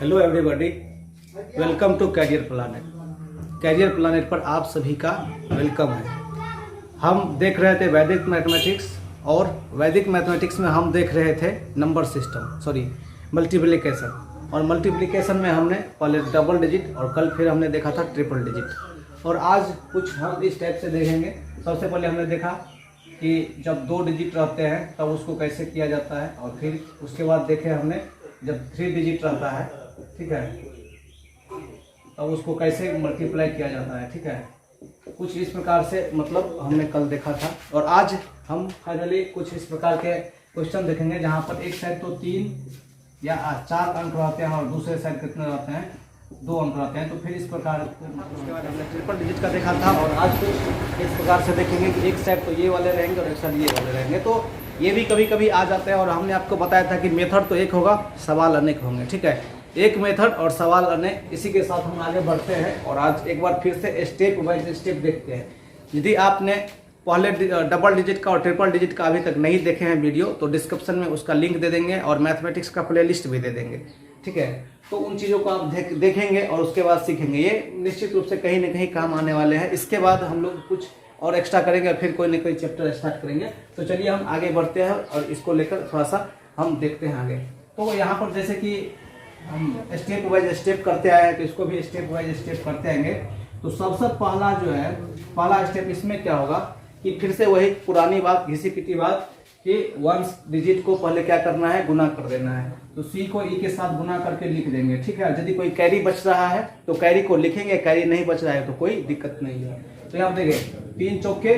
Hello everybody, welcome to career planet. Career planet पर आप सभी का वेलकम है। हम देख रहे थे वैदिक मैथमेटिक्स और वैदिक मैथमेटिक्स में हम देख रहे थे नंबर सिस्टम मल्टीप्लिकेशन। और मल्टीप्लिकेशन में हमने पहले डबल डिजिट और कल फिर हमने देखा था ट्रिपल डिजिट। और आज कुछ हम इस टाइप से देखेंगे। सबसे पहले हमने देखा कि जब 2 डिजिट रहते हैं तब उसको कैसे किया जाता है, और फिर उसके बाद देखे हमने जब 3 डिजिट रहता है, ठीक है, तब उसको कैसे मल्टीप्लाई किया जाता है। ठीक है, कुछ इस प्रकार से मतलब हमने कल देखा था। और आज हम फाइनली कुछ इस प्रकार के क्वेश्चन देखेंगे जहाँ पर एक साइड तो 3 या 4 अंक रहते हैं और दूसरे साइड कितने रहते हैं, 2 अंक रहते हैं। तो फिर इस प्रकार उसके बाद हमने ट्रिपल डिजिट का देखा था। और आज कुछ इस प्रकार से देखेंगे कि एक साइड तो ये वाले रहेंगे और एक साइड ये वाले रहेंगे। तो ये भी कभी कभी आ जाता है। और हमने आपको बताया था कि मेथड तो एक होगा, सवाल अनेक होंगे। ठीक है, एक मेथड और सवाल अनेक, इसी के साथ हम आगे बढ़ते हैं। और आज एक बार फिर से स्टेप बाय स्टेप देखते हैं। यदि आपने पहले डबल डिजिट का और ट्रिपल डिजिट का अभी तक नहीं देखे हैं वीडियो, तो डिस्क्रिप्शन में उसका लिंक दे देंगे और मैथमेटिक्स का प्लेलिस्ट भी दे देंगे। ठीक है, तो उन चीज़ों को आप देखेंगे और उसके बाद सीखेंगे। ये निश्चित रूप से कहीं ना कहीं काम आने वाले हैं। इसके बाद हम लोग कुछ और एक्स्ट्रा करेंगे और फिर कोई ना कोई चैप्टर स्टार्ट करेंगे। तो चलिए हम आगे बढ़ते हैं और इसको लेकर थोड़ा सा हम देखते हैं आगे। तो यहाँ पर जैसे कि हम स्टेप वाइज स्टेप करते आए हैं, तो इसको भी स्टेप वाइज स्टेप करते आएंगे। तो सबसे पहला जो है, पहला स्टेप इसमें क्या होगा कि फिर से वही पुरानी बात, घिसी पिटी बात, कि 1 डिजिट को पहले क्या करना है, गुना कर देना है। तो सी को ई के साथ गुना करके लिख देंगे। ठीक है, यदि कोई कैरी बच रहा है तो कैरी को लिखेंगे, कैरी नहीं बच रहा है तो कोई दिक्कत नहीं है। तो यहाँ देखिए 3 चौके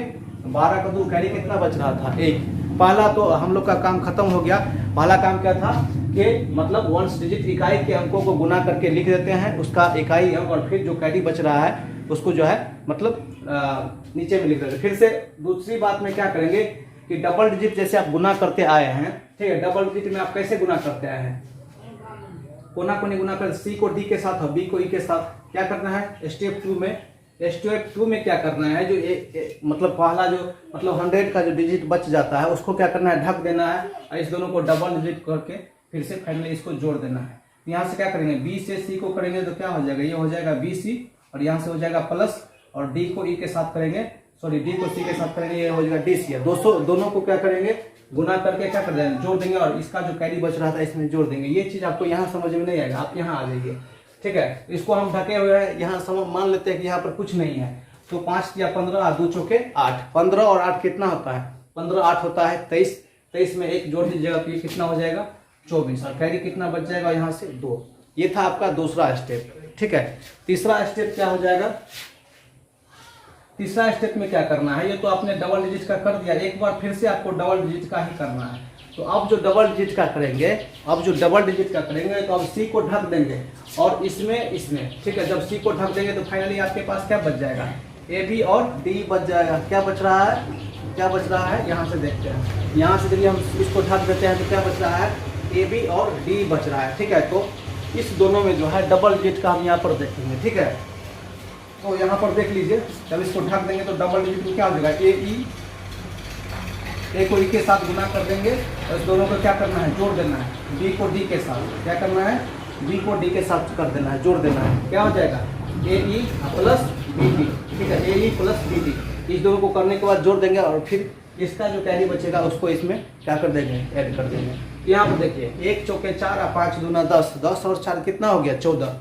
12 का 2, कैरी कितना बच रहा था, 1। पहला तो हम लोग का काम खत्म हो गया। पहला काम क्या था कि मतलब 1 डिजिट इकाई के अंकों को गुना करके लिख देते हैं, उसका इकाई अंक, और फिर जो कैरी बच रहा है उसको जो है मतलब नीचे में लिख देते हैं। फिर से दूसरी बात में क्या करेंगे कि डबल डिजिट जैसे आप गुना करते आए हैं, ठीक है, डबल डिजिट में आप कैसे गुना करते आए हैं, कोना कोनी गुना कर, सी को डी के साथ और बी को ई के साथ क्या करना है। स्टेप 2 में क्या करना है, जो मतलब पहला जो मतलब 100 का जो डिजिट बच जाता है उसको क्या करना है, ढक देना है। और इस दोनों को डबल डिजिट करके फिर से फाइनली इसको जोड़ देना है। यहाँ से क्या करेंगे, बी से सी को करेंगे तो क्या हो जाएगा, ये हो जाएगा बी सी, और यहाँ से हो जाएगा प्लस, और डी को ई के साथ करेंगे, सॉरी डी को सी के साथ करेंगे, ये हो जाएगा डी सी। दोनों को क्या करेंगे, गुना करके क्या कर देंगे, जोड़ देंगे, और इसका जो कैरी बच रहा था इसमें जोड़ देंगे। ये चीज आपको यहाँ समझ में नहीं आएगा, आप यहाँ आ जाइए। ठीक है, इसको हम ढके हुए हैं, यहाँ मान लेते हैं कि यहाँ पर कुछ नहीं है। तो 5 या 15, 2 चौके 8, 15 और 8 कितना होता है, 15 8 होता है 23। 23 में 1 जोड़ दीजिएगा तो ये कितना हो जाएगा, 24, और कैरी कितना बच जाएगा यहाँ से 2। ये था आपका दूसरा स्टेप। ठीक है, तीसरा स्टेप क्या हो जाएगा, तीसरा स्टेप में क्या करना है, ये तो आपने डबल डिजिट का कर दिया, एक बार फिर से आपको डबल डिजिट का ही करना है। तो अब जो डबल डिजिट का करेंगे, तो अब सी को ढक देंगे और इसमें ठीक है, जब सी को ढक देंगे तो फाइनली आपके पास क्या बच जाएगा, ए बी और डी बच जाएगा। क्या बच रहा है, यहाँ से देखते हैं। यहाँ से यदि हम इसको ढक देते हैं तो क्या बच रहा है, ए बी और डी बच रहा है। ठीक है, तो इस दोनों में जो है डबल डिजिट का हम यहाँ पर देखेंगे। ठीक है, तो यहाँ पर देख लीजिए, जब इसको ढक देंगे तो डबल डिजिट में क्या हो जाएगा, ए को ई के साथ गुना कर देंगे, और इस दोनों को क्या करना है, जोड़ देना है। बी को डी के साथ क्या करना है, बी को डी के साथ कर देना है, जोड़ देना है। क्या हो जाएगा, ए ई प्लस बी डी। ठीक है, ए ई प्लस बी डी, इस दोनों को करने के बाद जोड़ देंगे, और फिर इसका जो कैरी बचेगा उसको इसमें क्या कर देंगे, ऐड कर देंगे। यहाँ पर देखिए 1 चौके 4 और 5 दूना 10, 10 और 4 कितना हो गया, 14।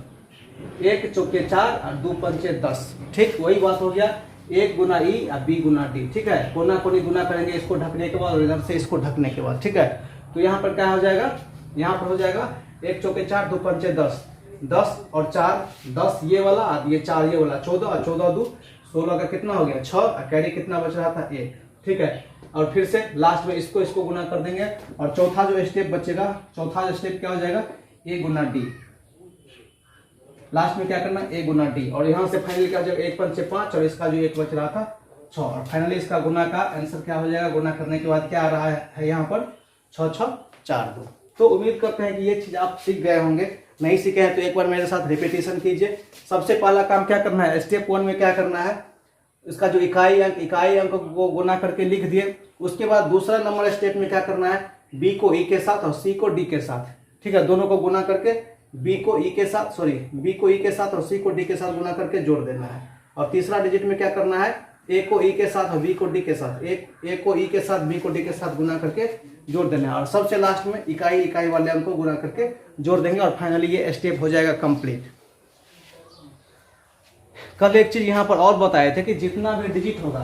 1 चौके 4 और 2 पंचे 10। ठीक, वही बात हो गया, 1 गुना ई और बी गुना डी। ठीक है, कोना कोनी गुना करेंगे इसको ढकने के बाद और इधर से इसको ढकने के बाद। ठीक है, तो यहाँ पर क्या हो जाएगा, यहाँ पर हो जाएगा 1 चौके 4, 2 पंचे 10, 10 और 4 10, ये वाला और ये 4 ये वाला 14, और 14 2 16 का कितना हो गया 6, और कैरी कितना बच रहा था 1। ठीक है, और फिर से लास्ट में इसको गुना कर देंगे, और चौथा जो स्टेप बचेगा, चौथा स्टेप क्या हो जाएगा, ए गुना डी। लास्ट में क्या करना, ए गुना डी, और यहाँ से फाइनली क्या हो जाएगा, 1 पंचे 5, और इसका जो 1 बच रहा था 6, और फाइनली इसका गुना का आंसर क्या हो जाएगा, गुना करने के बाद क्या आ रहा है यहाँ पर 6 6 4 2। तो उम्मीद करते हैं कि ये चीज आप सीख गए होंगे। नहीं सीखे हैं तो एक बार मेरे साथ रिपीटेशन कीजिए। सबसे पहला काम क्या करना है, स्टेप 1 में क्या करना है, इसका जो इकाई अंक को गुना करके लिख दिए। उसके बाद दूसरा नंबर स्टेप में क्या करना है, बी को ई के साथ और सी को डी के साथ, ठीक है, दोनों को गुना करके बी को ई के साथ बी को ई के साथ और सी को डी के साथ गुना करके जोड़ देना है। और तीसरा डिजिट में क्या करना है, ए को ई के साथ और बी को डी के साथ, ए को ई के साथ बी को डी के साथ गुना करके जोड़ देना है। और सबसे लास्ट में इकाई वाले अंक को गुना करके जोड़ देंगे और फाइनली ये स्टेप हो जाएगा कंप्लीट। कल एक चीज यहाँ पर और बताए थे कि जितना भी डिजिट होगा,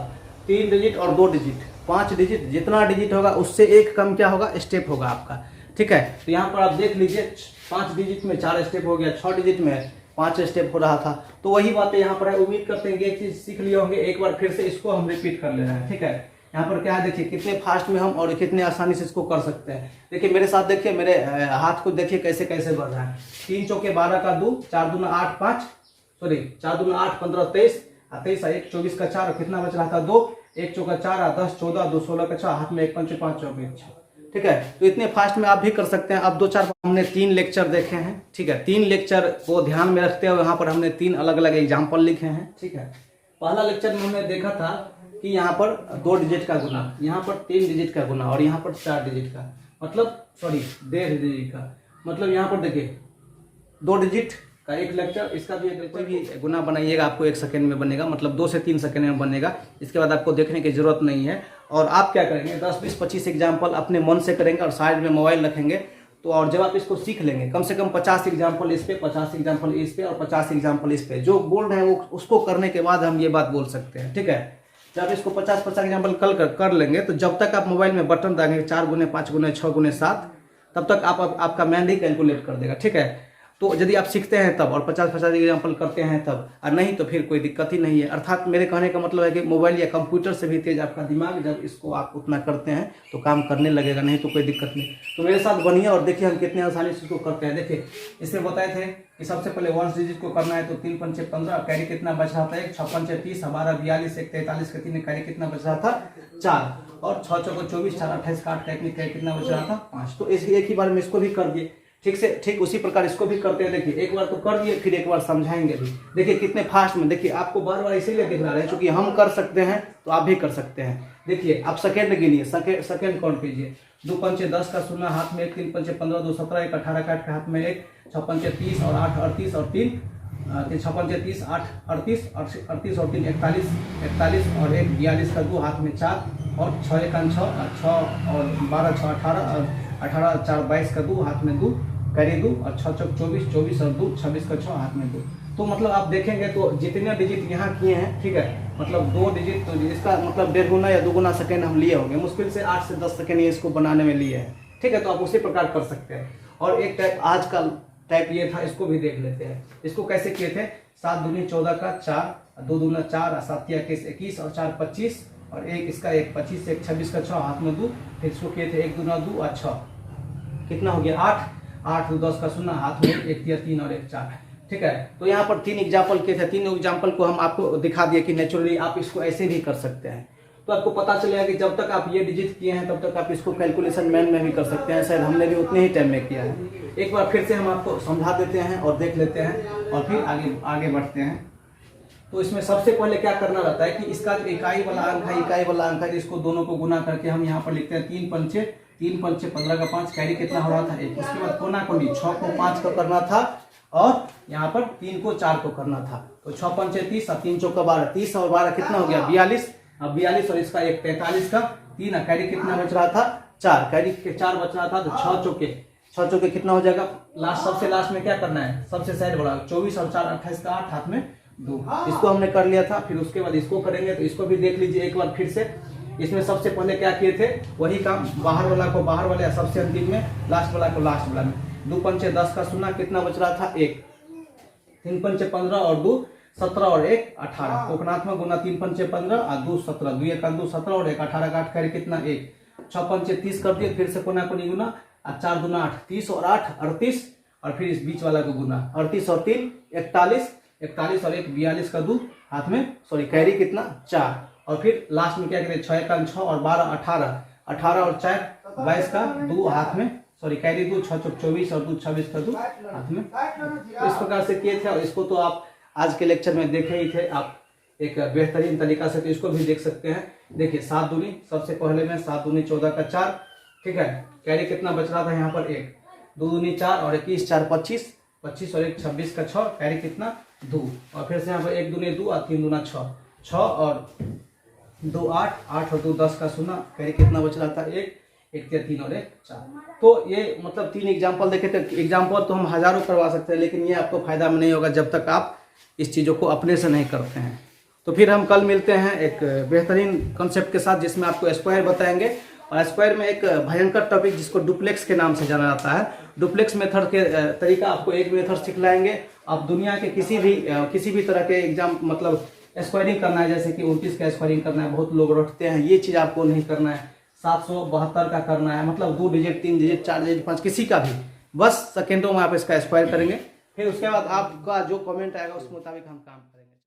3 डिजिट और 2 डिजिट, 5 डिजिट, जितना डिजिट होगा उससे एक कम क्या होगा, स्टेप होगा आपका। ठीक है, तो यहाँ पर आप देख लीजिए 5 डिजिट में 4 स्टेप हो गया, 6 डिजिट में 5 स्टेप हो रहा था। तो वही बातें यहाँ पर है। उम्मीद करते हैं कि एक चीज सीख लिए होंगे। एक बार फिर से इसको हम रिपीट कर ले रहे हैं। ठीक है, यहाँ पर क्या है, देखिए कितने फास्ट में हम और कितने आसानी से इसको कर सकते हैं। देखिए मेरे साथ, देखिए मेरे हाथ को देखिए कैसे कैसे बढ़ रहा है। 3 चौके 12 का 2, 4 दूना 8 5, 4 दूना 8 15 23, 23 1 24 का 4, और कितना बच रहा था 2, 1 चौका 4 10 14 2 16 का 6, हाथ में 1 पंचे 5 चौके 6। ठीक है, तो इतने फास्ट में आप भी कर सकते हैं। अब 2-4 हमने 3 लेक्चर देखे हैं। ठीक है, 3 लेक्चर को ध्यान में रखते हुए यहाँ पर हमने 3 अलग अलग एग्जाम्पल लिखे हैं। ठीक है, पहला लेक्चर में हमने देखा था कि यहाँ पर 2 डिजिट का गुना, यहाँ पर 3 डिजिट का गुना और यहाँ पर 4 डिजिट का, मतलब 1.5 डिजिट का, मतलब यहाँ पर देखिए 2 डिजिट का एक लेक्चर, इसका भी एक लेक्चर भी गुना बनाइएगा, आपको 1 सेकंड में बनेगा, मतलब 2 से 3 सेकंड में बनेगा। इसके बाद आपको देखने की जरूरत नहीं है। और आप क्या करेंगे, 10 20 25 एग्जाम्पल अपने मन से करेंगे और साइड में मोबाइल रखेंगे। तो और जब आप इसको सीख लेंगे, कम से कम 50 एग्जाम्पल इस पे, 50 एग्जाम्पल इस पे और 50 एग्जाम्पल इस पे, जो बोल रहे हैं वो उसको करने के बाद हम ये बात बोल सकते हैं। ठीक है, जब इसको 50 एग्जाम्पल कर लेंगे, तो जब तक आप मोबाइल में बटन दाएंगे 4 गुने 5 गुने 6 गुने 7, तब तक आपका मेमोरी कैलकुलेट कर देगा। ठीक है, तो यदि आप सीखते हैं तब और 50 एग्जाम्पल करते हैं तब, और नहीं तो फिर कोई दिक्कत ही नहीं है। अर्थात मेरे कहने का मतलब है कि मोबाइल या कंप्यूटर से भी तेज आपका दिमाग, जब इसको आप उतना करते हैं तो काम करने लगेगा, नहीं तो कोई दिक्कत नहीं। तो मेरे साथ बनिए और देखिए हम कितने आसानी से इसको करते हैं। देखिए इसमें बताए थे कि सबसे पहले 1 डिजिट को करना है, तो 3 पंचे 15, कैरी कितना बच रहा था 1, 6 पंचे 30, 12 42, 1 43 का 3, कैरी कितना बच रहा था 4, और 6 चौको 24, 4 28 का 8, कैरी कितना बच रहा था 5। तो एक ही बार में इसको भी कर दिए। ठीक उसी प्रकार इसको भी करते हैं। देखिए एक बार तो कर दिए, फिर एक बार समझाएंगे भी। देखिए कितने फास्ट में, देखिए आपको बार बार इसीलिए दिखा रहे हैं क्योंकि हम कर सकते हैं तो आप भी कर सकते हैं। देखिए आप सेकेंड गिनिए, सेकेंड काउंट कीजिए। 2 पंचे 10 का 0 हाथ में 1, 3 पंचे 15 2 17, 1 18 का 8 का हाथ में 1, 6 पंचे 30 और 8 38 और 3 6 पंचे 30 8 38 और 38 और 3 41 और 1 42 का 2 हाथ में 4 और 6 1 6 और 12 6 18 और 18 4 22 का 2 हाथ में 2, कैरी 2 और 6 चौक 24 24 और 2 26 का 6 हाथ में 2। तो मतलब आप देखेंगे तो जितने डिजिट यहाँ किए हैं, ठीक है, मतलब 2 डिजिट, तो इसका मतलब 1.5 गुना या 2 गुना सेकेंड हम लिए होंगे, मुश्किल से 8 से 10 सेकेंड ये इसको बनाने में लिए हैं। ठीक है, तो आप उसी प्रकार कर सकते हैं। और एक टाइप आज का टाइप ये था, इसको भी देख लेते हैं। इसको कैसे किए थे, 7 दूनी 14 का 4, 2 दूना 4, 7 21 और 4 25 और 1 इसका 1 25 1 26 का 6 हाथ में 2। फिर इसको किए थे 1 दूना 2 और 6, कितना हो गया 8 2 10 का 0 हाथ में 1 3 और 1 4। ठीक है, तो यहाँ पर 3 एग्जाम्पल किए थे। 3 एग्जाम्पल को हम आपको दिखा दिए कि नेचुरली आप इसको ऐसे भी कर सकते हैं। तो आपको पता चलेगा कि जब तक आप ये डिजिट किए हैं तब तक आप इसको कैलकुलेशन मैन में भी कर सकते हैं। शायद हमने भी उतने ही टाइम में किया है। एक बार फिर से हम आपको समझा देते हैं और देख लेते हैं और फिर आगे बढ़ते हैं। तो इसमें सबसे पहले क्या करना रहता है कि इसका जो इकाई वाला अंक है, इसको दोनों को गुना करके हम यहाँ पर लिखते हैं 3 पंचे 15 का 5, कैरी कितना हो रहा था 1। उसके बाद कोना कोनी 6 को 5 का करना था और यहाँ पर 3 को 4 को करना था। तो 6 पंचे 30 और 3 चौका 12, 30 और 12 कितना हो गया 42। अब 42 और इसका 1 43 का 3, कैरी कितना बच रहा था 4, कैरी के 4 बच रहा था। तो 6 चौके कितना हो जाएगा, सबसे लास्ट में क्या करना है, सबसे साइड बढ़ा 24 और 4 28 का 8 हाथ में 2। इसको हमने कर लिया था। फिर उसके बाद इसको करेंगे, तो इसको भी देख लीजिए एक बार फिर से। इसमें सबसे पहले क्या किए थे, वही काम, बाहर वाला को बाहर वाले या सबसे अंतिम में, लास्ट वाला को लास्ट वाला में। 2 पंचे 10 का 0 कितना बच रहा था 1, 3 पंचे 15 और 2 17 और 1 18, कोकनात्मक गुना 3 पंचे 15 और 2 17, 2 1 2 17 और 1 18 का 8, कैरी कितना 1, 6 पंचे 30 कर दिए। फिर से कोना कोनी गुना, 4 दूना 8, 30 और 8 38 और फिर इस बीच वाला को गुना, 38 और 3 41 और 1 42 का 2 हाथ में, कैरी कितना 4। और फिर लास्ट में क्या करें, 6 का 6 और 12 18 और 4 22 का 2 हाथ में, कैरी 2 6 चौक 24 और 2 26 का 2 हाथ में। तो इस प्रकार से किए थे। और इसको तो आप आज के लेक्चर में देखे ही थे, आप एक बेहतरीन तरीका से तो इसको भी देख सकते हैं। देखिए 7 दूनी, सबसे पहले में 7 दूनी 14 का 4, ठीक है, कैरी कितना बच रहा था यहाँ पर 1, 2 दूनी 4 और 21 4 25, 25 और 1 26 का 6, कैरी कितना 2, और फिर से यहाँ पर 1 दूनी 2 और 3 दूना 6, 6 और 2 8, 8 और 2 10 का 0, कैरी कितना बच रहा था 1, 1 3 और 1 4। तो ये मतलब 3 एग्जाम्पल देखे थे। एग्जाम्पल तो हम हज़ारों करवा सकते हैं, लेकिन ये आपको फायदा में नहीं होगा जब तक आप इस चीज़ों को अपने से नहीं करते हैं। तो फिर हम कल मिलते हैं एक बेहतरीन कॉन्सेप्ट के साथ, जिसमें आपको स्क्वायर बताएंगे, और स्क्वायर में एक भयंकर टॉपिक जिसको डुप्लेक्स के नाम से जाना जाता है। डुप्लेक्स मेथड के तरीका आपको एक मेथड सिखलाएंगे। आप दुनिया के किसी भी तरह के एग्जाम मतलब स्क्वायरिंग करना है, जैसे कि 29 का स्क्वायरिंग करना है, बहुत लोग रटते हैं, ये चीज़ आपको नहीं करना है। 772 का करना है, मतलब 2 डिजिट 3 डिजिट 4 डिजिट 5 किसी का भी, बस सेकेंडों में आप इसका स्क्वायर करेंगे। फिर उसके बाद आपका जो कमेंट आएगा उस मुताबिक हम काम करेंगे।